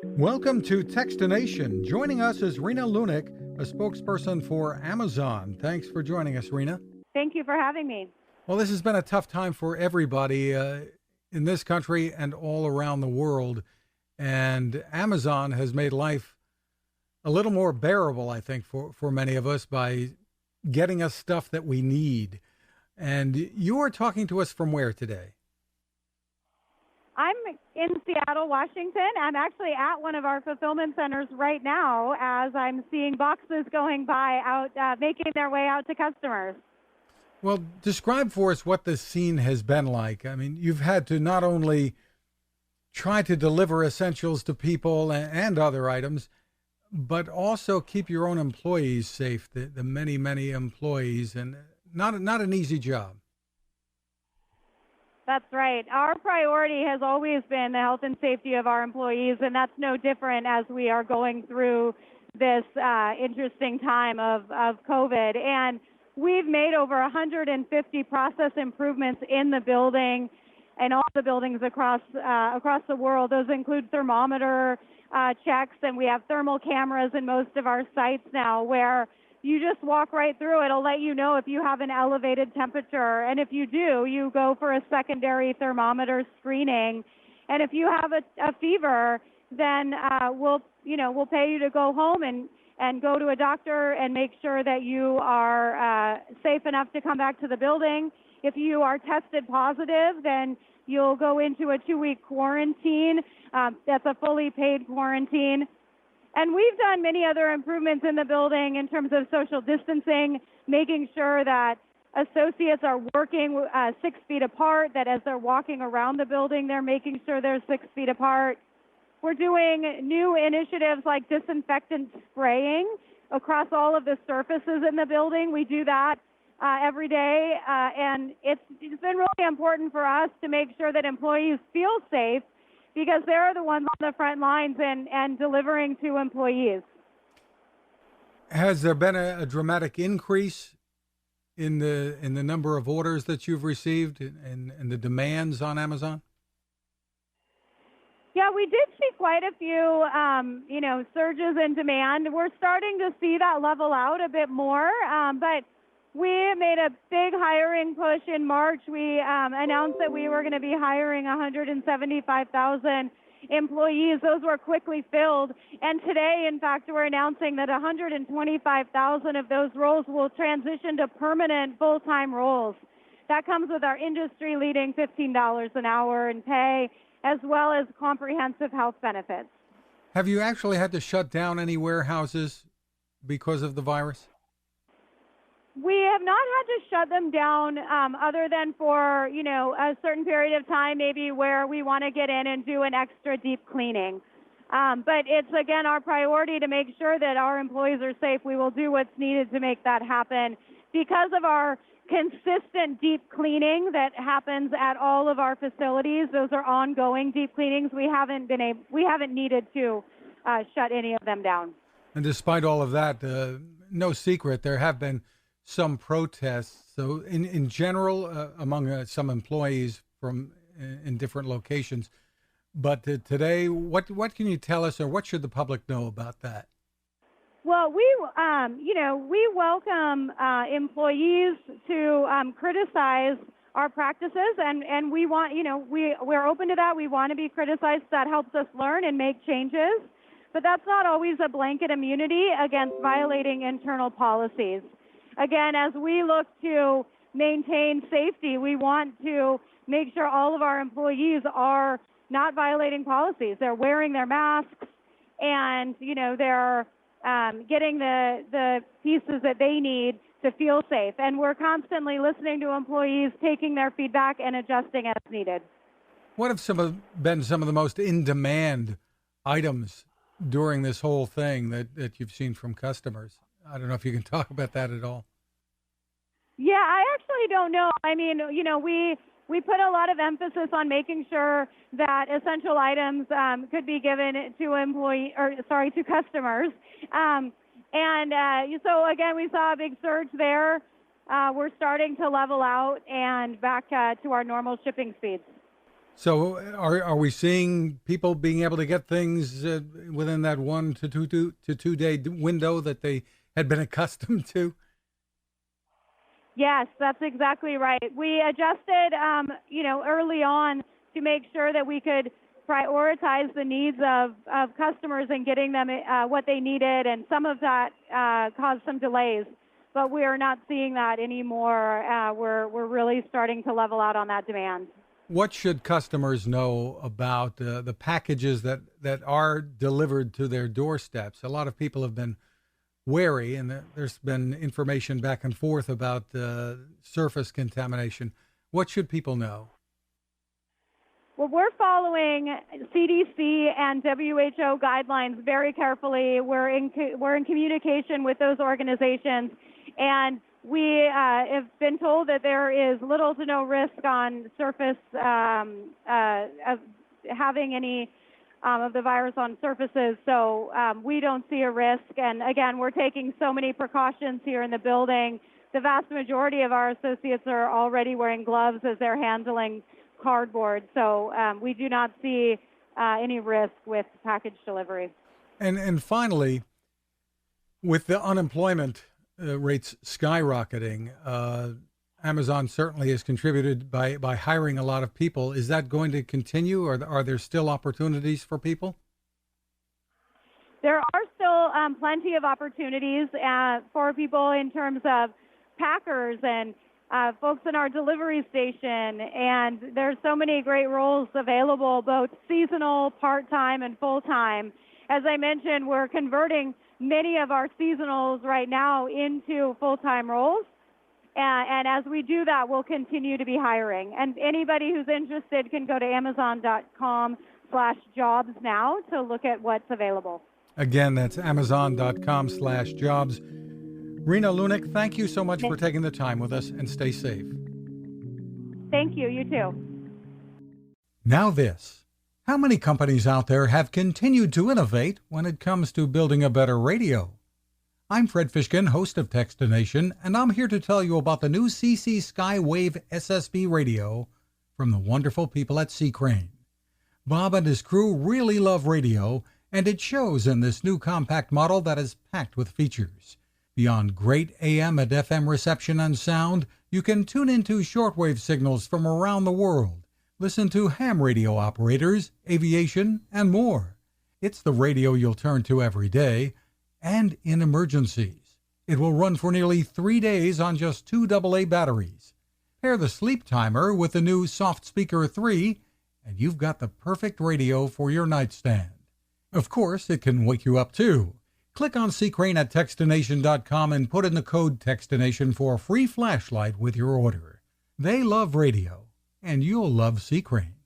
Welcome to Techstination. Joining us is Rena Lunick, a spokesperson for Amazon. Thanks for joining us, Rena. Thank you for having me. Well, this has been a tough time for everybody in this country and all around the world. And Amazon has made life a little more bearable, I think, for many of us by getting us stuff that we need. And you are talking to us from where today? I'm in Seattle, Washington. I'm actually at one of our fulfillment centers right now as I'm seeing boxes going by out, making their way out to customers. Well, describe for us what the scene has been like. I mean, you've had to not only try to deliver essentials to people and other items, but also keep your own employees safe, the many, many employees, and not an easy job. That's right. Our priority has always been the health and safety of our employees, and that's no different as we are going through this interesting time of COVID. And we've made over 150 process improvements in the building and all the buildings across the world. Those include thermometer checks, and we have thermal cameras in most of our sites now where you just walk right through. It'll let you know if you have an elevated temperature, and if you do, you go for a secondary thermometer screening. And if you have a fever, then we'll pay you to go home and go to a doctor and make sure that you are safe enough to come back to the building. If you are tested positive, then you'll go into a 2-week quarantine. That's a fully paid quarantine. And we've done many other improvements in the building in terms of social distancing, making sure that associates are working 6 feet apart, that as they're walking around the building, they're making sure they're 6 feet apart. We're doing new initiatives like disinfectant spraying across all of the surfaces in the building. We do that every day, and it's been really important for us to make sure that employees feel safe because they're the ones on the front lines and delivering to employees. Has there been a dramatic increase in the number of orders that you've received and the demands on Amazon? Yeah, we did see quite a few, surges in demand. We're starting to see that level out a bit more, but we made a big hiring push in March. We announced that we were going to be hiring 175,000 employees. Those were quickly filled. And today, in fact, we're announcing that 125,000 of those roles will transition to permanent full-time roles. That comes with our industry-leading $15 an hour in pay, as well as comprehensive health benefits. Have you actually had to shut down any warehouses because of the virus? We have not had to shut them down other than for, a certain period of time, maybe where we want to get in and do an extra deep cleaning. But it's, again, our priority to make sure that our employees are safe. We will do what's needed to make that happen. Because of our consistent deep cleaning that happens at all of our facilities, those are ongoing deep cleanings. We haven't needed to shut any of them down. And despite all of that, no secret, there have been some protests. So in general, among some employees from in different locations. But today, what can you tell us, or what should the public know about that? Well, we welcome employees to criticize our practices, and we want, we're open to that. We want to be criticized. That helps us learn and make changes. But that's not always a blanket immunity against violating internal policies. Again, as we look to maintain safety, we want to make sure all of our employees are not violating policies. They're wearing their masks, and they're getting the pieces that they need to feel safe. And we're constantly listening to employees, taking their feedback, and adjusting as needed. What have been some of the most in-demand items during this whole thing that you've seen from customers? I don't know if you can talk about that at all. Yeah, I actually don't know. I mean, we put a lot of emphasis on making sure that essential items could be given to customers. So again, we saw a big surge there. We're starting to level out and back to our normal shipping speeds. So are we seeing people being able to get things within that 1 to 2 window that they had been accustomed to? Yes, that's exactly right. We adjusted, early on to make sure that we could prioritize the needs of customers and getting them what they needed, and some of that caused some delays. But we are not seeing that anymore. We're really starting to level out on that demand. What should customers know about the packages that are delivered to their doorsteps? A lot of people have been wary, and there's been information back and forth about surface contamination. What should people know? Well, we're following CDC and WHO guidelines very carefully. We're in communication with those organizations, and we have been told that there is little to no risk on surface of having any of the virus on surfaces. So we don't see a risk. And again, we're taking so many precautions here in the building. The vast majority of our associates are already wearing gloves as they're handling cardboard. So we do not see any risk with package delivery. And finally, with the unemployment rates skyrocketing, Amazon certainly has contributed by hiring a lot of people. Is that going to continue, or are there still opportunities for people? There are still plenty of opportunities for people in terms of packers and folks in our delivery station. And there's so many great roles available, both seasonal, part-time, and full-time. As I mentioned, we're converting many of our seasonals right now into full-time roles. And as we do that, we'll continue to be hiring. And anybody who's interested can go to amazon.com/jobs now to look at what's available. Again, that's amazon.com/jobs. Rena Lunick, thank you so much for taking the time with us, and stay safe. Thank you. You too. Now this. How many companies out there have continued to innovate when it comes to building a better radio? I'm Fred Fishkin, host of Techstination, and I'm here to tell you about the new CC Skywave SSB radio from the wonderful people at C. Crane. Bob and his crew really love radio, and it shows in this new compact model that is packed with features. Beyond great AM and FM reception and sound, you can tune into shortwave signals from around the world, listen to ham radio operators, aviation, and more. It's the radio you'll turn to every day, and in emergencies. It will run for nearly 3 days on just 2 AA batteries. Pair the sleep timer with the new Soft Speaker 3, and you've got the perfect radio for your nightstand. Of course, it can wake you up too. Click on C. Crane at Techstination.com and put in the code Techstination for a free flashlight with your order. They love radio, and you'll love C. Crane.